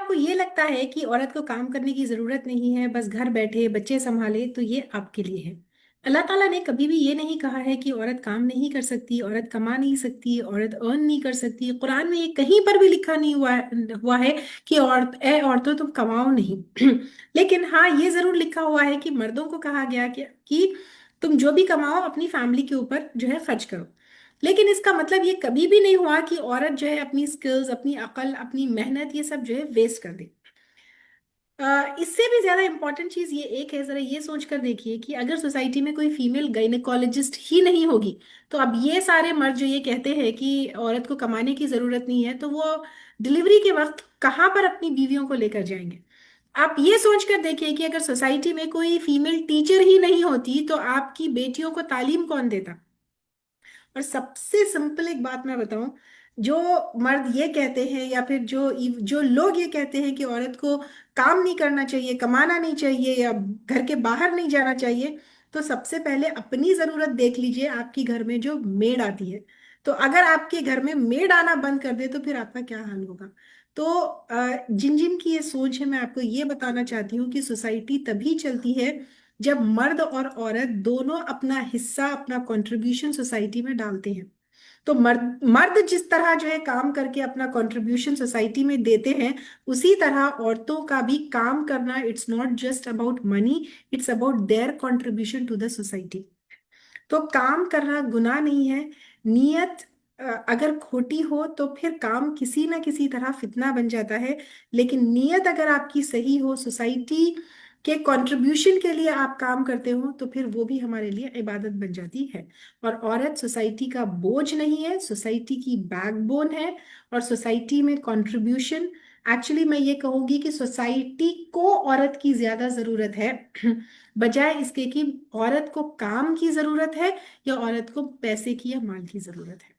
आपको ये लगता है कि औरत को काम करने की जरूरत नहीं है, बस घर बैठे बच्चे संभाले, तो ये आपके लिए है। अल्लाह ताला ने कभी भी ये नहीं कहा है कि औरत काम नहीं कर सकती, औरत कमा नहीं सकती, औरत अर्न नहीं कर सकती। कुरान में ये कहीं पर भी लिखा नहीं हुआ है कि औरतों तुम कमाओ नहीं। लेकिन हाँ, ये जरूर लिखा हुआ है कि मर्दों को कहा गया कि तुम जो भी कमाओ अपनी फैमिली के ऊपर जो है खर्च करो। लेकिन इसका मतलब ये कभी भी नहीं हुआ कि औरत जो है अपनी स्किल्स, अपनी अकल, अपनी मेहनत, ये सब जो है वेस्ट कर दे। इससे भी ज्यादा इंपॉर्टेंट चीज ये एक है, जरा ये सोच कर देखिए कि अगर सोसाइटी में कोई फीमेल गायनेकोलॉजिस्ट ही नहीं होगी, तो अब ये सारे मर्द जो ये कहते हैं कि औरत को कमाने की जरूरत नहीं है, तो वो डिलीवरी के वक्त कहाँ पर अपनी बीवियों को लेकर जाएंगे। आप ये सोच कर देखिए कि अगर सोसाइटी में कोई फीमेल टीचर ही नहीं होती, तो आपकी बेटियों को तालीम कौन देता। और सबसे सिंपल एक बात मैं बताऊं, जो मर्द ये कहते हैं या फिर जो जो लोग ये कहते हैं कि औरत को काम नहीं करना चाहिए, कमाना नहीं चाहिए, या घर के बाहर नहीं जाना चाहिए, तो सबसे पहले अपनी जरूरत देख लीजिए। आपकी घर में जो मेड आती है, तो अगर आपके घर में मेड आना बंद कर दे, तो फिर आपका क्या हाल होगा। तो जिन जिन की ये सोच है, मैं आपको ये बताना चाहती हूँ कि सोसाइटी तभी चलती है जब मर्द और औरत दोनों अपना हिस्सा, अपना कंट्रीब्यूशन सोसाइटी में डालते हैं। तो मर्द मर्द जिस तरह जो है काम करके अपना कंट्रीब्यूशन सोसाइटी में देते हैं, उसी तरह औरतों का भी काम करना, it's not just about money, it's about their contribution to the society. तो काम करना गुनाह नहीं है। नीयत अगर खोटी हो तो फिर काम किसी ना किसी तरह फितना बन जाता है। लेकिन नीयत अगर आपकी सही हो, सोसाइटी के कंट्रीब्यूशन के लिए आप काम करते हो, तो फिर वो भी हमारे लिए इबादत बन जाती है। और औरत सोसाइटी का बोझ नहीं है, सोसाइटी की बैकबोन है। और सोसाइटी में कंट्रीब्यूशन, एक्चुअली मैं ये कहूंगी कि सोसाइटी को औरत की ज्यादा जरूरत है, बजाय इसके कि औरत को काम की जरूरत है या औरत को पैसे की या माल की जरूरत है।